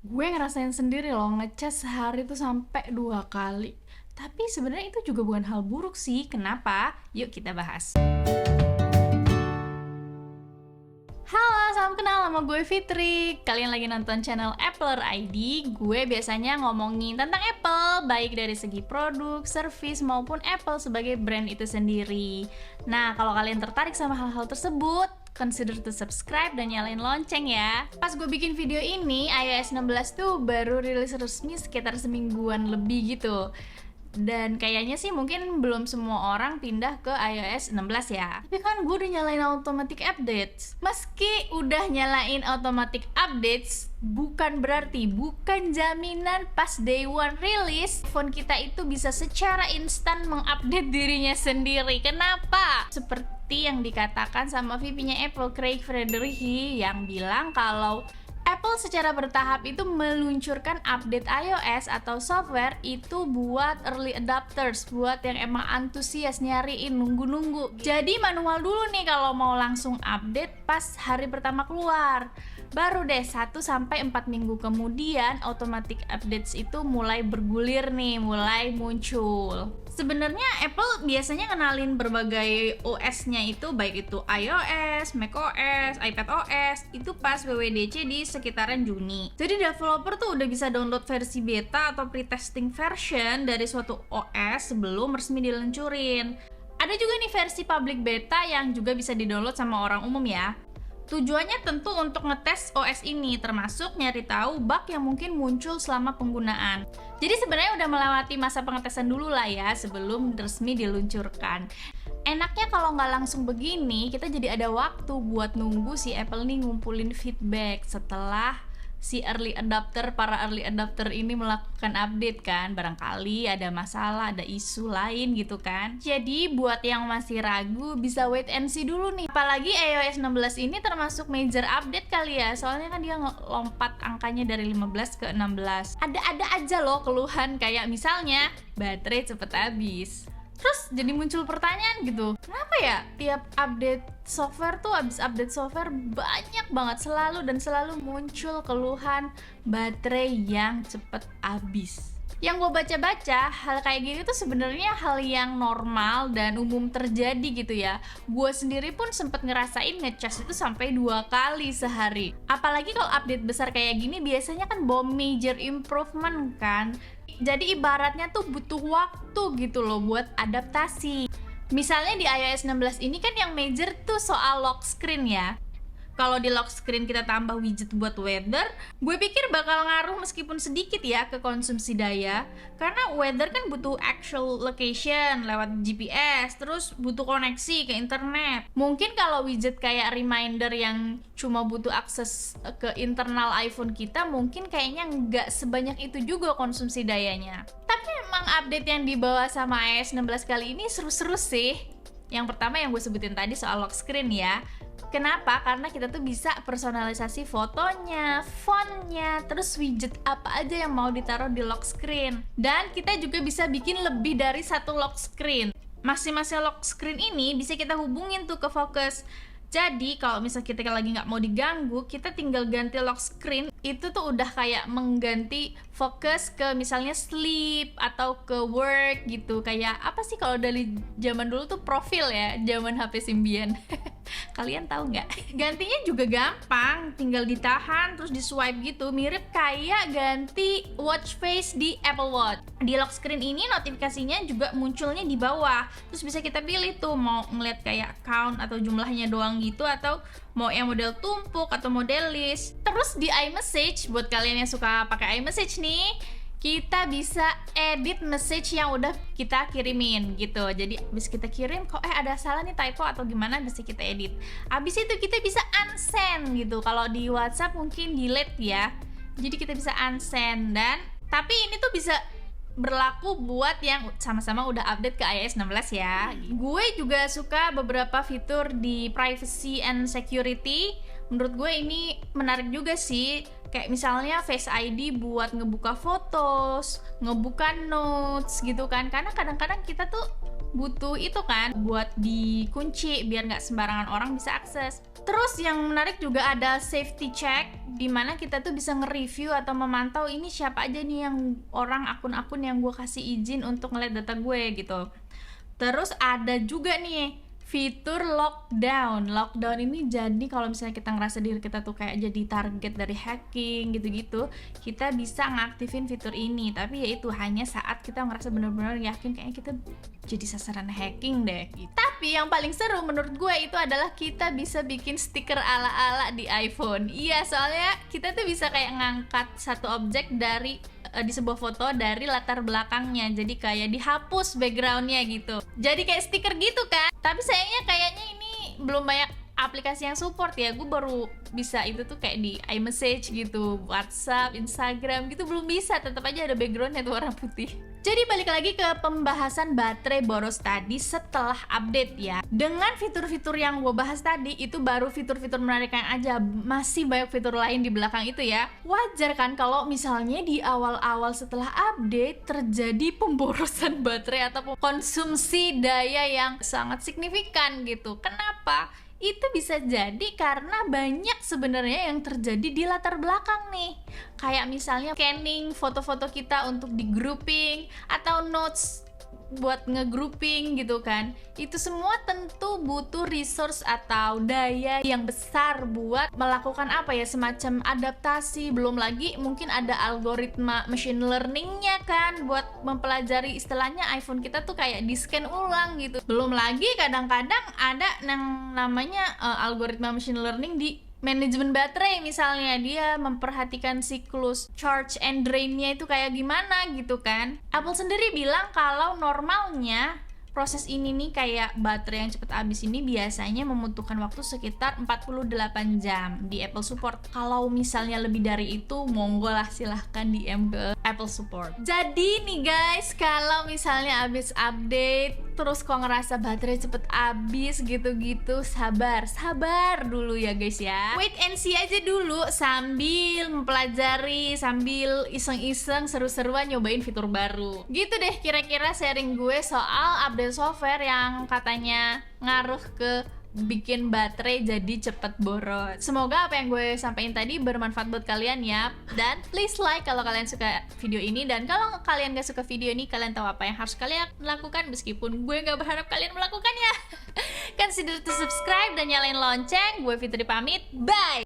Gue ngerasain sendiri loh ngecas sehari tuh sampai 2 kali. Tapi sebenarnya itu juga bukan hal buruk sih. Kenapa? Yuk kita bahas. Halo, salam kenal, nama gue Fitri. Kalian lagi nonton channel Appler ID. Gue biasanya ngomongin tentang Apple, baik dari segi produk, service, maupun Apple sebagai brand itu sendiri. Nah, kalau kalian tertarik sama hal-hal tersebut, consider to subscribe dan nyalain lonceng ya. Pas gue bikin video ini, iOS 16 tuh baru rilis resmi sekitar semingguan lebih gitu. Dan kayaknya sih mungkin belum semua orang pindah ke iOS 16 ya. Tapi kan gue udah nyalain automatic updates. Meski udah nyalain automatic updates, bukan jaminan pas day one release phone kita itu bisa secara instan mengupdate dirinya sendiri. Kenapa? Seperti yang dikatakan sama VP-nya Apple, Craig Federighi, yang bilang kalau Apple secara bertahap itu meluncurkan update iOS atau software itu buat early adopters, buat yang emang antusias nyariin, nunggu-nunggu. Jadi manual dulu nih kalau mau langsung update pas hari pertama keluar. Baru deh 1-4 minggu kemudian automatic updates itu mulai bergulir nih, mulai muncul. Sebenarnya Apple biasanya kenalin berbagai OS-nya itu, baik itu iOS, macOS, iPadOS, itu pas WWDC di sekitaran Juni. Jadi developer tuh udah bisa download versi beta atau pre-testing version dari suatu OS sebelum resmi diluncurin. Ada juga nih versi public beta yang juga bisa di-download sama orang umum ya. Tujuannya tentu untuk ngetes OS ini, termasuk nyari tahu bug yang mungkin muncul selama penggunaan. Jadi sebenarnya udah melewati masa pengetesan dulu lah ya sebelum resmi diluncurkan. Enaknya kalau nggak langsung begini, kita jadi ada waktu buat nunggu si Apple nih ngumpulin feedback setelah si para early adopter ini melakukan update kan. Barangkali ada masalah, ada isu lain gitu kan. Jadi buat yang masih ragu bisa wait and see dulu nih. Apalagi iOS 16 ini termasuk major update kali ya. Soalnya kan dia lompat angkanya dari 15 ke 16. Ada-ada aja loh keluhan kayak misalnya baterai cepet habis. Terus jadi muncul pertanyaan gitu, kenapa ya tiap update software tuh abis update software banyak banget selalu muncul keluhan baterai yang cepet habis. Yang gue baca-baca, hal kayak gini tuh sebenarnya hal yang normal dan umum terjadi gitu ya. Gue sendiri pun sempet ngerasain ngecas itu sampai 2 kali sehari. Apalagi kalau update besar kayak gini biasanya kan bawa major improvement kan. Jadi ibaratnya tuh butuh waktu gitu loh buat adaptasi. Misalnya di iOS 16 ini kan yang major tuh soal lock screen ya. Kalau di lock screen kita tambah widget buat weather, gue pikir bakal ngaruh meskipun sedikit ya ke konsumsi daya. Karena weather kan butuh actual location lewat GPS, terus butuh koneksi ke internet. Mungkin kalau widget kayak reminder yang cuma butuh akses ke internal iPhone kita, mungkin kayaknya nggak sebanyak itu juga konsumsi dayanya. Tapi emang update yang dibawa sama iOS 16 kali ini seru-seru sih. Yang pertama yang gue sebutin tadi soal lock screen ya. Kenapa? Karena kita tuh bisa personalisasi fotonya, fontnya, terus widget apa aja yang mau ditaruh di lock screen. Dan kita juga bisa bikin lebih dari satu lock screen. Masing-masing lock screen ini bisa kita hubungin tuh ke Focus. Jadi kalau misalnya kita lagi nggak mau diganggu, kita tinggal ganti lock screen, itu tuh udah kayak mengganti fokus ke misalnya sleep atau ke work gitu. Kayak apa sih kalau dari zaman dulu tuh profil ya, zaman HP Symbian. Kalian tahu nggak? Gantinya juga gampang, tinggal ditahan terus di swipe gitu, mirip kayak ganti watch face di Apple Watch. Di lock screen ini notifikasinya juga munculnya di bawah, terus bisa kita pilih tuh mau ngeliat kayak count atau jumlahnya doang gitu, atau mau yang model tumpuk atau model list. Terus di iMessage, buat kalian yang suka pakai iMessage nih, kita bisa edit message yang udah kita kirimin gitu. Jadi abis kita kirim kok ada salah nih, typo atau gimana, bisa kita edit. Abis itu kita bisa unsend gitu. Kalau di WhatsApp mungkin delete ya. Jadi kita bisa unsend. Dan tapi ini tuh bisa berlaku buat yang sama-sama udah update ke iOS 16 ya. Gue juga suka beberapa fitur di privacy and security. Menurut gue ini menarik juga sih. Kayak misalnya Face ID buat ngebuka fotos, ngebuka notes gitu kan. Karena kadang-kadang kita tuh butuh itu kan buat dikunci biar nggak sembarangan orang bisa akses. Terus yang menarik juga ada safety check, dimana kita tuh bisa nge-review atau memantau ini siapa aja nih yang orang akun-akun yang gue kasih izin untuk ngeliat data gue gitu. Terus ada juga nih fitur lockdown. Lockdown ini jadi kalau misalnya kita ngerasa diri kita tuh kayak jadi target dari hacking gitu-gitu, kita bisa ngaktifin fitur ini. Tapi ya itu hanya saat kita ngerasa benar-benar yakin kayaknya kita jadi sasaran hacking deh gitu. Tapi yang paling seru menurut gue itu adalah kita bisa bikin stiker ala-ala di iPhone. Iya, soalnya kita tuh bisa kayak ngangkat satu objek dari di sebuah foto dari latar belakangnya, jadi kayak dihapus backgroundnya gitu, jadi kayak stiker gitu kan. Tapi sayangnya kayaknya ini belum banyak aplikasi yang support ya. Gue baru bisa itu tuh kayak di iMessage gitu, WhatsApp, Instagram gitu belum bisa, tetap aja ada backgroundnya tuh warna putih. Jadi balik lagi ke pembahasan baterai boros tadi setelah update ya. Dengan fitur-fitur yang gue bahas tadi, itu baru fitur-fitur menariknya aja. Masih banyak fitur lain di belakang itu ya. Wajar kan kalau misalnya di awal-awal setelah update terjadi pemborosan baterai atau konsumsi daya yang sangat signifikan gitu. Kenapa? Itu bisa jadi karena banyak sebenarnya yang terjadi di latar belakang nih. Kayak misalnya scanning foto-foto kita untuk di grouping atau notes buat nge-grouping gitu kan. Itu semua tentu butuh resource atau daya yang besar buat melakukan apa ya, semacam adaptasi. Belum lagi mungkin ada algoritma machine learningnya kan buat mempelajari, istilahnya iPhone kita tuh kayak di-scan ulang gitu. Belum lagi kadang-kadang ada yang namanya algoritma machine learning di manajemen baterai, misalnya dia memperhatikan siklus charge and drain-nya itu kayak gimana gitu kan. Apple sendiri bilang kalau normalnya proses ini nih kayak baterai yang cepet habis ini biasanya membutuhkan waktu sekitar 48 jam di Apple Support. Kalau misalnya lebih dari itu, monggo lah silahkan DM ke Apple Support. Jadi nih guys, kalau misalnya habis update terus kok ngerasa baterai cepet habis gitu-gitu, sabar dulu ya guys ya. Wait and see aja dulu sambil mempelajari, sambil iseng-iseng seru-seruan nyobain fitur baru. Gitu deh kira-kira sharing gue soal update software yang katanya ngaruh ke bikin baterai jadi cepet boros. Semoga apa yang gue sampaikan tadi bermanfaat buat kalian ya. Dan please like kalau kalian suka video ini. Dan kalau kalian gak suka video ini, kalian tahu apa yang harus kalian lakukan, meskipun gue gak berharap kalian melakukannya. Consider to subscribe dan nyalain lonceng. Gue Fitri pamit, bye!